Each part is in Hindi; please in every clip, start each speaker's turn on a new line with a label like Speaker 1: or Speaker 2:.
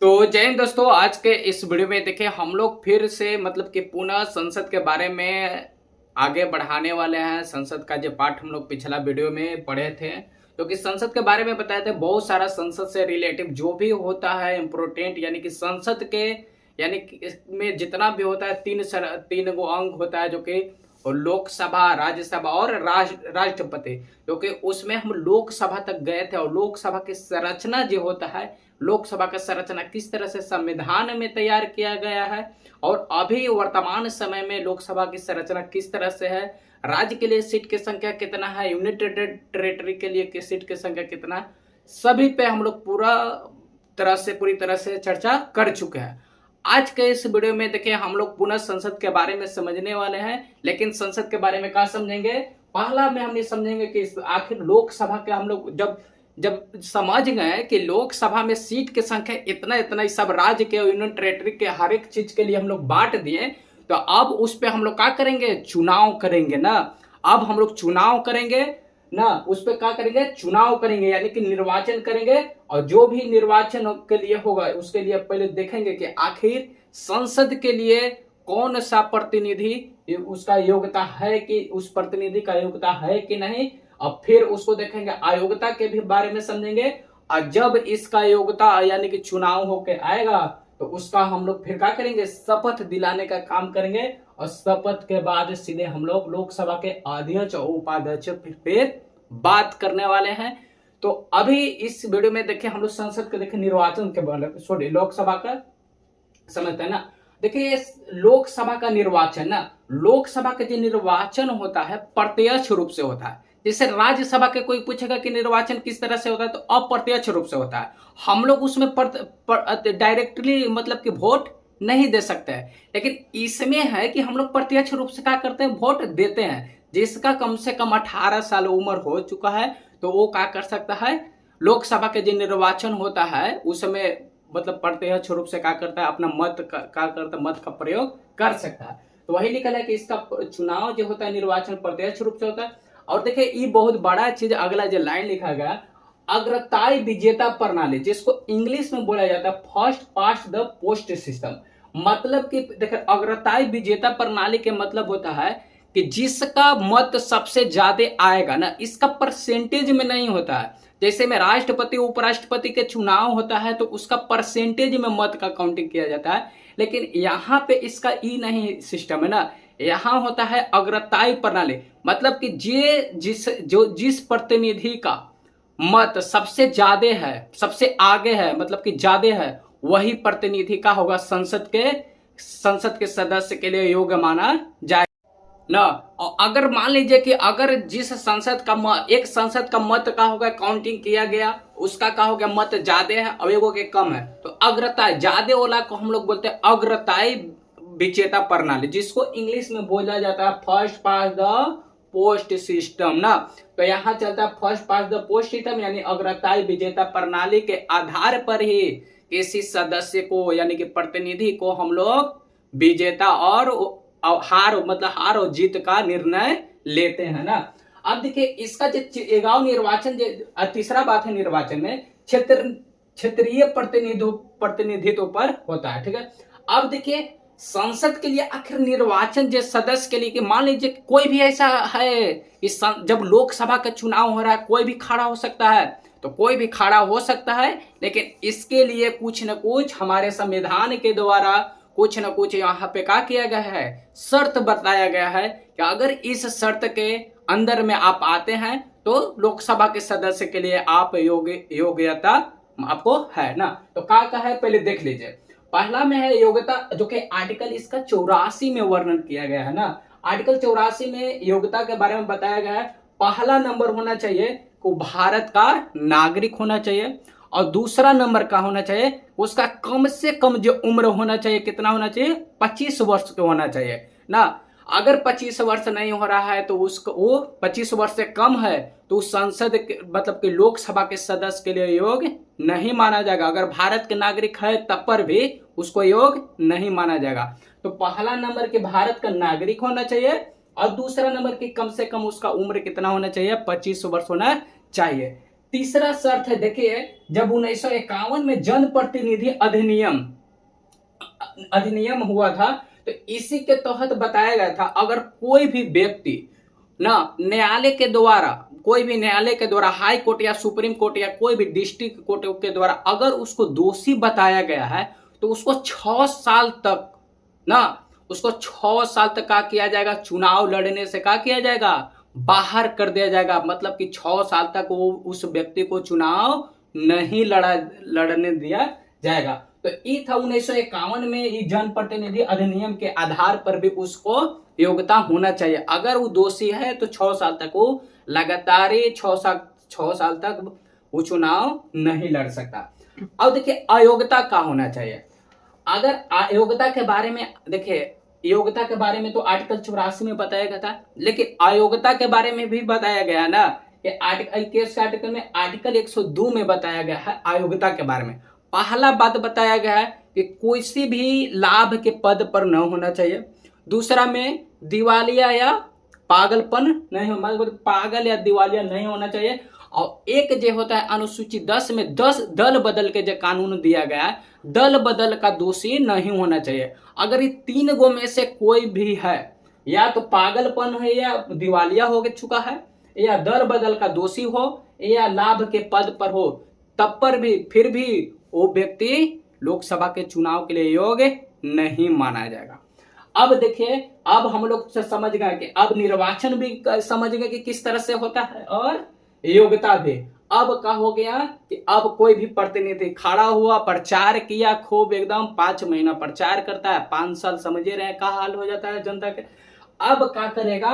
Speaker 1: तो जय हिंद दोस्तों, आज के इस वीडियो में देखिए हम लोग फिर से मतलब कि पुनः संसद के बारे में आगे बढ़ाने वाले हैं। संसद का जो पार्ट हम लोग पिछला वीडियो में पढ़े थे, तो कि संसद के बारे में बताए थे। बहुत सारा संसद से रिलेटिव जो भी होता है इम्पोर्टेंट, यानी कि संसद के यानी कि इसमें जितना भी होता है तीन गो अंग होता है, जो कि और लोकसभा, राज्यसभा और राष्ट्रपति। क्योंकि उसमें हम लोकसभा तक गए थे और लोकसभा की संरचना जो होता है, लोकसभा का संरचना किस तरह से संविधान में तैयार किया गया है और अभी वर्तमान समय में लोकसभा की संरचना किस तरह से है, राज्य के लिए सीट की संख्या कितना है, यूनिटेड टेरिटरी के लिए सीट की संख्या कितना है, सभी पे हम लोग पूरी तरह से चर्चा कर चुके हैं। आज के इस वीडियो में देखिए हम लोग पुनः संसद के बारे में समझने वाले हैं। लेकिन संसद के बारे में क्या समझेंगे, पहला में हम ये समझेंगे कि आखिर लोकसभा के हम लोग जब जब समझ गए कि लोकसभा में सीट की संख्या इतना इतना सब राज्य के यूनियन टेरिटरी के हर एक चीज के लिए हम लोग बांट दिए, तो अब उस पर हम लोग क्या करेंगे, चुनाव करेंगे ना। अब हम लोग चुनाव करेंगे ना, उस पर क्या करेंगे, चुनाव करेंगे, यानी कि निर्वाचन करेंगे। और जो भी निर्वाचन के लिए होगा उसके लिए पहले देखेंगे कि आखिर संसद के लिए कौन सा प्रतिनिधि उसका योग्यता है, कि उस प्रतिनिधि का योग्यता है कि नहीं। और फिर उसको देखेंगे, अयोग्यता के भी बारे में समझेंगे। और जब इसका योग्यता यानी कि चुनाव होके आएगा तो उसका हम लोग फिर क्या करेंगे, शपथ दिलाने का काम करेंगे। और शपथ के बाद सीधे हम लोग लोकसभा के अध्यक्ष और उपाध्यक्ष फिर बात करने वाले हैं। तो अभी इस वीडियो में देखिए हम लोग संसद के देखिए निर्वाचन के बारे, लोकसभा का समझते हैं ना। देखिए लोकसभा का निर्वाचन ना, लोकसभा का जो निर्वाचन होता है प्रत्यक्ष रूप से होता है। जैसे राज्यसभा के कोई पूछेगा कि निर्वाचन किस तरह से होता है, तो अप्रत्यक्ष रूप से होता है। हम लोग उसमें डायरेक्टली मतलब कि वोट नहीं दे सकते हैं। लेकिन इसमें है कि हम लोग प्रत्यक्ष रूप से क्या करते हैं, वोट देते हैं। जिसका कम से कम 18 साल उम्र हो चुका है तो वो क्या कर सकता है, लोकसभा के जो निर्वाचन होता है उसमें मतलब प्रत्यक्ष रूप से क्या करता है, अपना मत का प्रयोग कर सकता है। तो वही लिखा है कि इसका चुनाव जो होता है निर्वाचन प्रत्यक्ष रूप से होता है। और देखिए ये बहुत बड़ा चीज, अगला जो लाइन लिखा गया, अग्रताई विजेता प्रणाली, जिसको इंग्लिश में बोला जाता है first past the post system. मतलब कि देखिए अग्रताई विजेता प्रणाली के मतलब होता है कि जिसका मत सबसे ज्यादा आएगा ना, इसका परसेंटेज में नहीं होता है। जैसे में राष्ट्रपति उपराष्ट्रपति के चुनाव होता है तो उसका परसेंटेज में मत का काउंटिंग किया जाता है। लेकिन यहाँ पे इसका ई नहीं सिस्टम है ना, यहाँ होता है अग्रताई प्रणाली। मतलब कि जिस प्रतिनिधि का मत सबसे ज्यादा है, सबसे आगे है, मतलब कि ज्यादा है, वही प्रतिनिधि का होगा संसद के सदस्य के लिए योग्य माना जाए ना। और अगर मान लीजिए कि अगर जिस एक संसद का मत का होगा काउंटिंग किया गया, उसका का हो गया मत ज्यादा है और एगो के कम है, तो अग्रताई ज्यादा वाला को हम लोग बोलते हैं अग्रताई विजेता प्रणाली, जिसको इंग्लिश में बोला जाता है first pass the post system ना। तो यहाँ चलता है first pass the post system, यानी अग्रताई विजेता प्रणाली के आधार पर ही किसी सदस्य को यानी कि प्रतिनिधि को हम लोग विजेता और हार और जीत का निर्णय लेते हैं ना। अब देखिए इसका जो निर्वाचन, जो तीसरा बात है निर्वाचन में क्षेत्रीय प्रतिनिधित्व पर होता है, ठीक है। अब देखिए संसद के लिए आखिर निर्वाचन जो सदस्य के लिए, कि मान लीजिए कोई भी ऐसा है कि जब लोकसभा का चुनाव हो रहा है कोई भी खड़ा हो सकता है, तो कोई भी खड़ा हो सकता है। लेकिन इसके लिए कुछ न कुछ हमारे संविधान के द्वारा कुछ न कुछ यहाँ पे क्या किया गया है, शर्त बताया गया है कि अगर इस शर्त के अंदर में आप आते हैं तो लोकसभा के सदस्य के लिए आप योग्यता आपको है ना। तो क्या है पहले देख लीजिए। पहला में है योग्यता, जो कि आर्टिकल इसका 84 में वर्णन किया गया है ना। आर्टिकल 84 में योग्यता के बारे में बताया गया है, पहला नंबर होना चाहिए को भारत का नागरिक होना चाहिए, और दूसरा नंबर का होना चाहिए उसका कम से कम जो उम्र होना चाहिए, कितना होना चाहिए, 25 वर्ष का होना चाहिए ना। अगर 25 वर्ष नहीं हो रहा है तो उसको वो 25 वर्ष से कम है तो संसद मतलब कि लोकसभा के सदस्य के लिए योग्य नहीं माना जाएगा। अगर भारत के नागरिक है तब पर भी उसको योग्य नहीं माना जाएगा। तो पहला नंबर के भारत का नागरिक होना चाहिए और दूसरा नंबर की कम से कम उसका उम्र कितना होना चाहिए, 25 वर्ष होना चाहिए। तीसरा शर्त है, देखिए जब 1951 में जनप्रतिनिधि अधिनियम हुआ था, तो इसी के तहत बताया गया था अगर कोई भी व्यक्ति ना न्यायालय के द्वारा, कोई भी न्यायालय के द्वारा, हाई कोर्ट या सुप्रीम कोर्ट या कोई भी डिस्ट्रिक्ट कोर्ट के द्वारा अगर उसको दोषी बताया गया है, तो उसको 6 साल तक ना, उसको 6 साल तक क्या किया जाएगा, चुनाव लड़ने से क्या किया जाएगा, बाहर कर दिया जाएगा। मतलब कि 6 साल तक वो उस व्यक्ति को चुनाव नहीं लड़ने दिया जाएगा। तो ये था 1951 में ये जनप्रतिनिधि अधिनियम के आधार पर भी उसको योग्यता होना चाहिए। अगर वो दोषी है तो 6 साल तक वो लगातार 6 साल तक वो चुनाव नहीं लड़ सकता। अब देखिए अयोग्यता क्या होना चाहिए। अगर अयोग्यता के बारे में देखिए, योग्यता के बारे में तो आर्टिकल 84 में बताया गया था, लेकिन अयोग्यता के बारे में भी बताया गया ना कि आर्टिकल में आर्टिकल 102 में बताया गया है अयोग्यता के बारे में। पहला बात बताया गया है कि कोई भी लाभ के पद पर न होना चाहिए। दूसरा में दिवालिया या पागलपन नहीं हो, मतलब पागल या दिवालिया नहीं होना चाहिए। और एक जो होता है अनुसूची 10 में 10 दल बदल के जो कानून दिया गया है, दल बदल का दोषी नहीं होना चाहिए। अगर ये 3 गो में से कोई भी है, या तो पागलपन है या दिवालिया हो चुका है, या दल बदल का दोषी हो, या लाभ के पद पर हो, तब पर भी फिर भी वो व्यक्ति लोकसभा के चुनाव के लिए योग्य नहीं माना जाएगा। अब देखिए, अब हम लोग समझ गए कि अब निर्वाचन भी समझ गए कि किस तरह से होता है और योग्यता भी। अब क्या हो गया कि अब कोई भी प्रतिनिधि खड़ा हुआ, प्रचार किया, खूब एकदम 5 महीना प्रचार करता है, 5 साल समझे रहे क्या हाल हो जाता है जनता के। अब क्या करेगा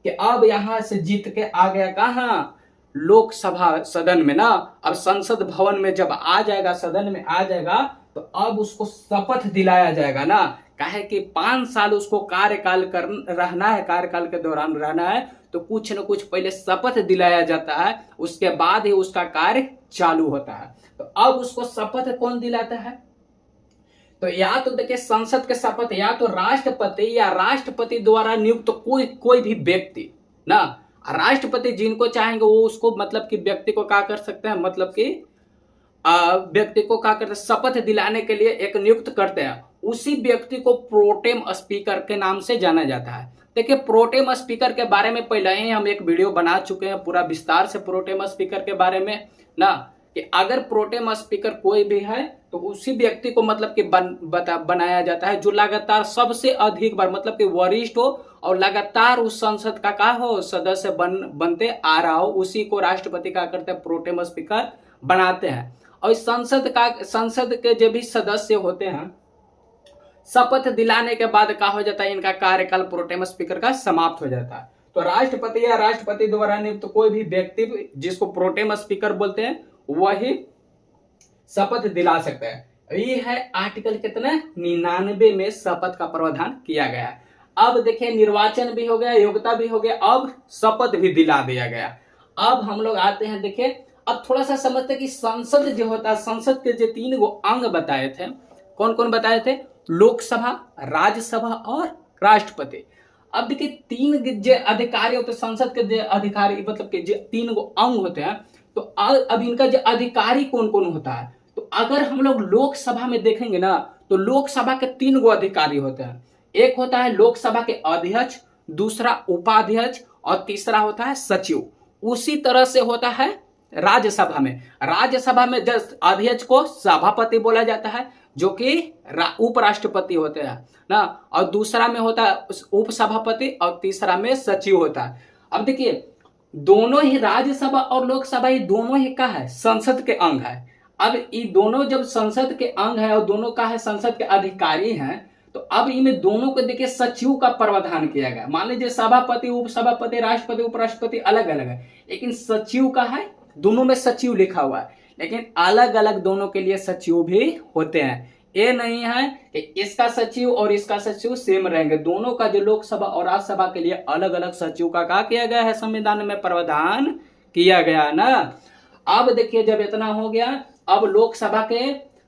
Speaker 1: कि अब यहां से जीत के आ गया कहाँ, लोकसभा सदन में ना, अब संसद भवन में जब आ जाएगा, सदन में आ जाएगा, तो अब उसको शपथ दिलाया जाएगा ना, काहे कि 5 साल उसको कार्यकाल कर रहना है, कार्यकाल के दौरान रहना है, तो कुछ न कुछ पहले शपथ दिलाया जाता है, उसके बाद ही उसका कार्य चालू होता है। तो अब उसको शपथ कौन दिलाता है, तो या तो देखिए संसद के शपथ या तो राष्ट्रपति या राष्ट्रपति द्वारा नियुक्त कोई भी व्यक्ति ना, राष्ट्रपति जिनको चाहेंगे वो उसको मतलब कि व्यक्ति को क्या कर सकते हैं, मतलब कि व्यक्ति को क्या करते हैं, शपथ दिलाने के लिए एक नियुक्त करते हैं। उसी व्यक्ति को प्रोटेम स्पीकर के नाम से जाना जाता है। देखिए प्रोटेम स्पीकर के बारे में पहले ही हम एक वीडियो बना चुके हैं पूरा विस्तार से प्रोटेम स्पीकर के बारे में ना, कि अगर प्रोटेम स्पीकर कोई भी है तो उसी व्यक्ति को मतलब कि बनाया जाता है जो लगातार सबसे अधिक बार मतलब कि वरिष्ठ हो और लगातार उस संसद का हो सदस्य बनते आ रहा हो, उसी को राष्ट्रपति का करते हैं प्रोटेम स्पीकर बनाते हैं। और संसद के जो भी सदस्य होते हैं, शपथ दिलाने के बाद क्या हो जाता है, इनका कार्यकाल प्रोटेम स्पीकर का समाप्त हो जाता है। तो राष्ट्रपति या राष्ट्रपति द्वारा नियुक्त कोई भी व्यक्ति जिसको प्रोटेम स्पीकर बोलते हैं वही शपथ दिला सकता है। ये है आर्टिकल कितना 99 में शपथ का प्रावधान किया गया है। अब देखिए निर्वाचन भी हो गया, योग्यता भी हो गया, अब शपथ भी दिला दिया गया। अब हम लोग आते हैं, देखिए अब थोड़ा सा समझते कि संसद जो होता है, संसद के जो 3 गो अंग बताए थे, कौन कौन बताए थे, लोकसभा, राज्यसभा और राष्ट्रपति। अब देखिए 3 जो अधिकारी होते, संसद के जो अधिकारी मतलब के जो 3 गो अंग होते हैं, तो अब इनका जो अधिकारी कौन कौन होता है, तो अगर हम लोग लोकसभा में देखेंगे ना, तो लोकसभा के 3 गो अधिकारी होते हैं। एक होता है लोकसभा के अध्यक्ष, दूसरा उपाध्यक्ष और तीसरा होता है सचिव। उसी तरह से होता है राज्यसभा में जब अध्यक्ष को सभापति बोला जाता है जो कि उपराष्ट्रपति होते हैं ना, और दूसरा में होता है उपसभापति और तीसरा में सचिव होता है। अब देखिए दोनों ही राज्यसभा और लोकसभा ये दोनों ही का है संसद के अंग है। अब ये दोनों जब संसद के अंग है और दोनों का है संसद के अधिकारी हैं, तो अब इनमें दोनों को देखिए सचिव का प्रावधान किया गया। मान लीजिए सभापति, उपसभापति, राष्ट्रपति, उपराष्ट्रपति अलग अलग है, लेकिन सचिव का है, दोनों में सचिव लिखा हुआ है, लेकिन अलग अलग दोनों के लिए सचिव भी होते हैं। ये नहीं है कि इसका सचिव और इसका सचिव सेम रहेंगे, दोनों का जो लोकसभा और राज्यसभा के लिए अलग अलग सचिव का क्या किया गया है, संविधान में प्रावधान किया गया ना। अब देखिए जब इतना हो गया, अब लोकसभा के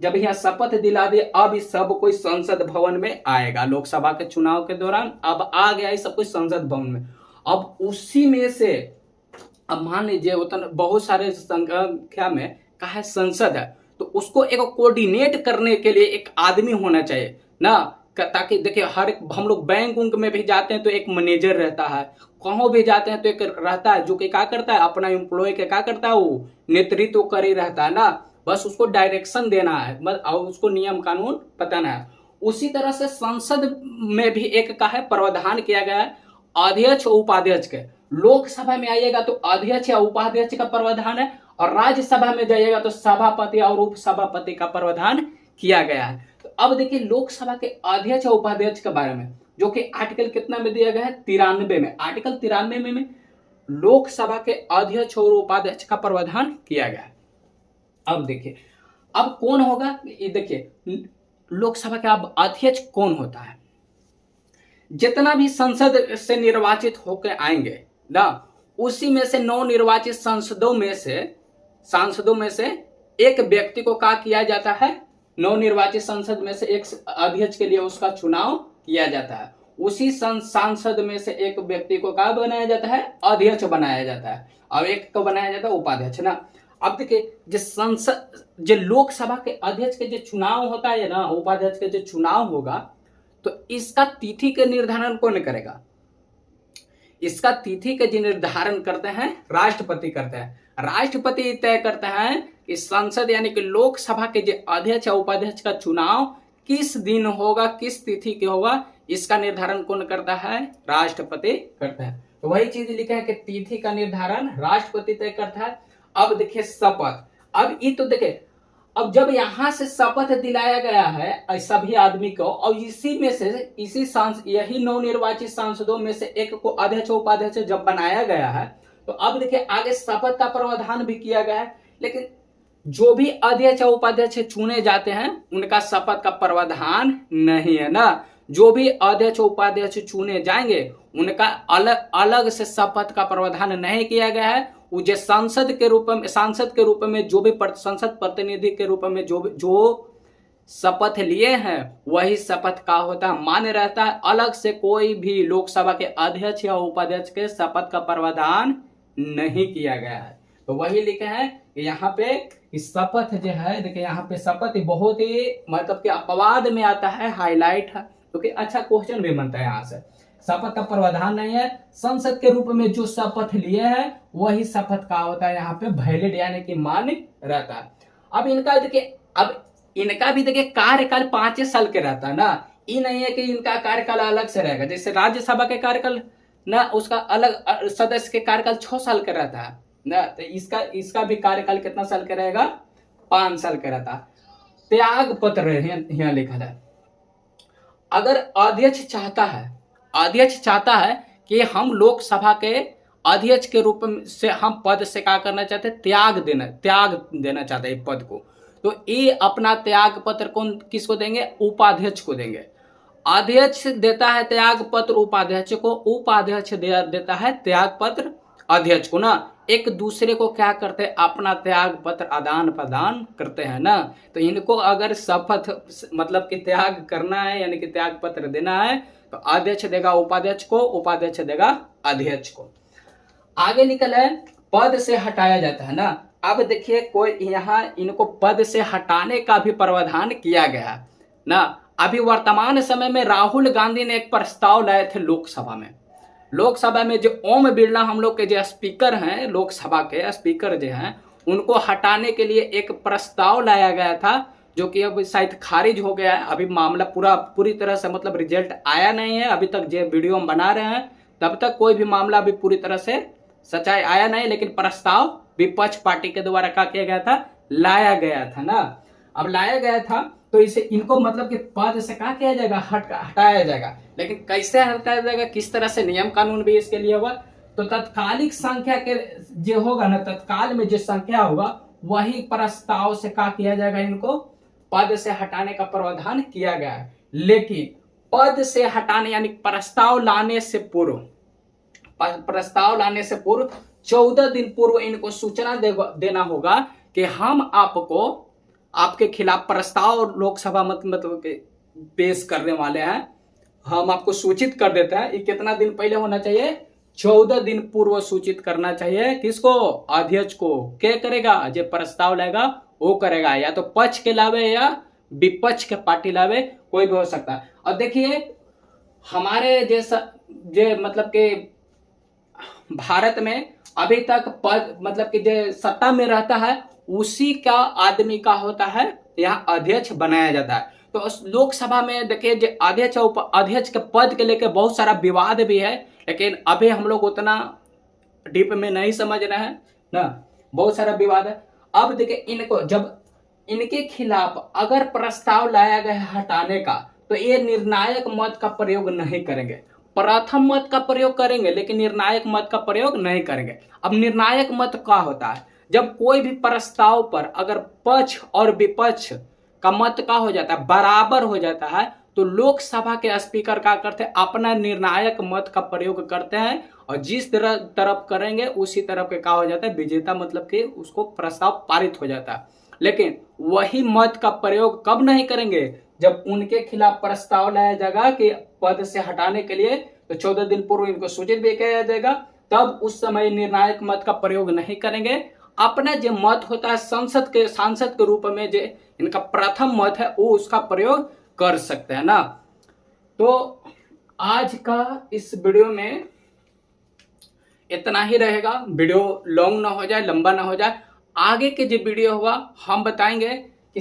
Speaker 1: जब यहाँ शपथ दिला दिए, अब इस सब कोई संसद भवन में आएगा। लोकसभा के चुनाव के दौरान अब आ गया ये सब कुछ संसद भवन में। अब उसी में से अब मान लीजिए उतना बहुत सारे संख्या में का है संसद है, तो उसको एक कोऑर्डिनेट करने के लिए एक आदमी होना चाहिए ना, ताकि देखिए हर एक हम लोग बैंक उंक में भी जाते हैं तो एक मैनेजर रहता है, कहीं भी जाते हैं तो एक रहता है जो कि क्या करता है अपना एम्प्लॉय के क्या करता है वो नेतृत्व कर ही रहता है ना, बस उसको डायरेक्शन देना है और उसको नियम कानून बताना है। उसी तरह से संसद में भी एक का है प्रावधान किया गया है अध्यक्ष और उपाध्यक्ष के। लोकसभा में आइएगा तो अध्यक्ष या उपाध्यक्ष का प्रावधान है, और राज्यसभा में जाइएगा तो सभापति और उपसभापति का प्रावधान किया गया है। तो अब देखिए लोकसभा के अध्यक्ष और उपाध्यक्ष के बारे में, जो कि आर्टिकल कितना में दिया गया है 93 में, आर्टिकल 93 में लोकसभा के अध्यक्ष और उपाध्यक्ष का प्रावधान किया गया है। अब देखिए अब कौन होगा, ये देखिए लोकसभा का अब अध्यक्ष कौन होता है, जितना भी संसद से निर्वाचित होकर आएंगे ना, उसी में से नवनिर्वाचित सांसदों में से एक व्यक्ति को क्या किया जाता है, नवनिर्वाचित संसद में से एक अध्यक्ष के लिए उसका चुनाव किया जाता है। उसी सांसद में से एक व्यक्ति को क्या बनाया जाता है, अध्यक्ष बनाया जाता है, और एक को बनाया जाता है उपाध्यक्ष ना। अब देखिए जो लोकसभा के अध्यक्ष के जो चुनाव होता है ना, उपाध्यक्ष के जो चुनाव होगा, तो इसका तिथि के निर्धारण कौन करेगा, इसका तिथि के जो निर्धारण करते हैं राष्ट्रपति करते हैं। राष्ट्रपति तय करते हैं कि संसद यानी कि लोकसभा के जो अध्यक्ष या उपाध्यक्ष का चुनाव किस दिन होगा, किस तिथि के होगा, इसका निर्धारण कौन करता है, राष्ट्रपति करता है। तो वही चीज लिखा है कि तिथि का निर्धारण राष्ट्रपति तय करता है। अब देखिए शपथ, अब ये तो देखिए अब जब यहां से शपथ दिलाया गया है सभी आदमी को, और इसी में से यही नवनिर्वाचित सांसदों में से एक को अध्यक्ष उपाध्यक्ष जब बनाया गया है, तो अब देखिए आगे शपथ का प्रावधान भी किया गया है। लेकिन जो भी अध्यक्ष उपाध्यक्ष चुने जाते हैं उनका शपथ का प्रावधान नहीं है ना, जो भी अध्यक्ष उपाध्यक्ष चुने जाएंगे उनका अलग अलग से शपथ का प्रावधान नहीं किया गया है। वो जो सांसद के रूप में जो भी संसद प्रतिनिधि के रूप में जो शपथ लिए हैं वही शपथ का होता है, मान्य रहता है। अलग से कोई भी लोकसभा के अध्यक्ष या उपाध्यक्ष के शपथ का प्रावधान नहीं किया गया है। तो वही लिखे हैं कि यहाँ पे इस शपथ जो है, देखिए यहाँ पे शपथ बहुत ही मतलब कि अपवाद में आता है, हाईलाइट है, क्योंकि अच्छा क्वेश्चन भी बनता है यहाँ से। शपथ का प्रावधान नहीं है, संसद के रूप में जो शपथ लिए हैं वही शपथ का होता है, यहाँ पे वैलिड यानी कि मान्य रहता है। अब इनका भी देखिए कार्यकाल 5 साल के रहता है ना, ये नहीं है कि इनका कार्यकाल अलग से रहेगा। जैसे राज्यसभा के कार्यकाल ना, उसका अलग सदस्य के कार्यकाल 6 साल का रहता है ना, तो इसका भी कार्यकाल कितना साल का रहेगा, 5 साल का रहता है। त्याग पत्र यहाँ लिखा है, अगर अध्यक्ष चाहता है कि हम लोकसभा के अध्यक्ष के रूप से हम पद से क्या करना चाहते हैं, त्याग देना चाहते हैं पद को, तो ये अपना त्याग पत्र किसको देंगे, उपाध्यक्ष को देंगे। अध्यक्ष देता है त्याग पत्र उपाध्यक्ष को, उपाध्यक्ष देता है त्याग पत्र अध्यक्ष को ना। एक दूसरे को क्या करते हैं, अपना त्याग पत्र आदान प्रदान करते हैं ना। तो इनको अगर शपथ मतलब कि त्याग करना है यानी कि त्याग पत्र देना है, तो अध्यक्ष देगा उपाध्यक्ष को, उपाध्यक्ष देगा अध्यक्ष को। आगे निकल है पद से हटाया जाता है ना। अब देखिए कोई यहाँ इनको पद से हटाने का भी प्रावधान किया गया है ना। अभी वर्तमान समय में राहुल गांधी ने एक प्रस्ताव लाए थे लोकसभा में जो ओम बिरला हम लोग के जो स्पीकर हैं, लोकसभा के स्पीकर जो हैं, उनको हटाने के लिए एक प्रस्ताव लाया गया था, जो कि अब शायद खारिज हो गया है। अभी मामला पूरी तरह से मतलब रिजल्ट आया नहीं है, अभी तक जो वीडियो हम बना रहे हैं तब तक कोई भी मामला अभी पूरी तरह से सच्चाई आया नहीं, लेकिन प्रस्ताव विपक्ष पार्टी के द्वारा क्या किया गया था, लाया गया था ना। अब लाया गया था तो इसे इनको मतलब कि पद से क्या किया जाएगा, हटाया जाएगा। लेकिन कैसे हटाया जाएगा, किस तरह से, नियम कानून भी इसके लिए होगा। तो तत्कालिक संख्या के जो होगा ना, तत्काल में जो संख्या होगा वही प्रस्ताव से क्या किया जाएगा, इनको पद से हटाने का प्रावधान किया गया है। लेकिन पद से हटाने यानी प्रस्ताव लाने से पूर्व 14 दिन पूर्व इनको सूचना देना होगा कि हम आपके खिलाफ प्रस्ताव लोकसभा मतलब पेश करने वाले हैं, हम आपको सूचित कर देते हैं। ये कितना दिन पहले होना चाहिए, 14 दिन पूर्व सूचित करना चाहिए। किसको? अध्यक्ष को। क्या करेगा? जो प्रस्ताव लाएगा वो करेगा, या तो पक्ष के लावे या विपक्ष के पार्टी लावे, कोई भी हो सकता है। और देखिए हमारे जैसा मतलब कि भारत में अभी तक पद मतलब कि जो सत्ता में रहता है उसी का आदमी का होता है यहाँ अध्यक्ष बनाया जाता है। तो लोकसभा में देखिए जो अध्यक्ष और उप अध्यक्ष के पद के लेकर बहुत सारा विवाद भी है, लेकिन अभी हम लोग उतना डीप में नहीं समझ रहे हैं ना, बहुत सारा विवाद है। अब देखिए इनको जब इनके खिलाफ अगर प्रस्ताव लाया गया हटाने का, तो ये निर्णायक मत का प्रयोग नहीं करेंगे, प्रथम मत का प्रयोग करेंगे, लेकिन निर्णायक मत का प्रयोग नहीं करेंगे। अब निर्णायक मत क्या होता है? जब कोई भी प्रस्ताव पर अगर पक्ष और विपक्ष का मत का हो जाता है, बराबर हो जाता है, तो लोकसभा के स्पीकर क्या करते हैं? अपना निर्णायक मत का प्रयोग करते हैं, और जिस तरफ करेंगे उसी तरफ के क्या हो जाता है? विजेता, मतलब कि उसको प्रस्ताव पारित हो जाता है। लेकिन वही मत का प्रयोग कब नहीं करेंगे? जब उनके खिलाफ प्रस्ताव लाया जाएगा कि पद से हटाने के लिए, तो 14 दिन पूर्व इनको सूचित भी किया जाएगा, तब उस समय निर्णायक मत का प्रयोग नहीं करेंगे। अपना जो मत होता है सांसद के रूप में जो इनका प्रथम मत है वो उसका प्रयोग कर सकते हैं ना। तो आज का इस वीडियो में इतना ही रहेगा। वीडियो लॉन्ग ना हो जाए, लंबा ना हो जाए। आगे के जो वीडियो होगा हम बताएंगे कि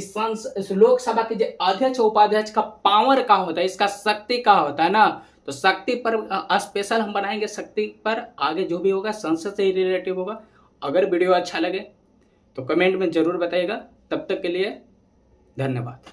Speaker 1: लोकसभा के जो अध्यक्ष उपाध्यक्ष का पावर का होता है, इसका शक्ति का होता है ना, तो शक्ति पर स्पेशल हम बनाएंगे। शक्ति पर आगे जो भी होगा संसद से ही रिलेटिव होगा। अगर वीडियो अच्छा लगे तो कमेंट में जरूर बताइएगा। तब तक के लिए धन्यवाद।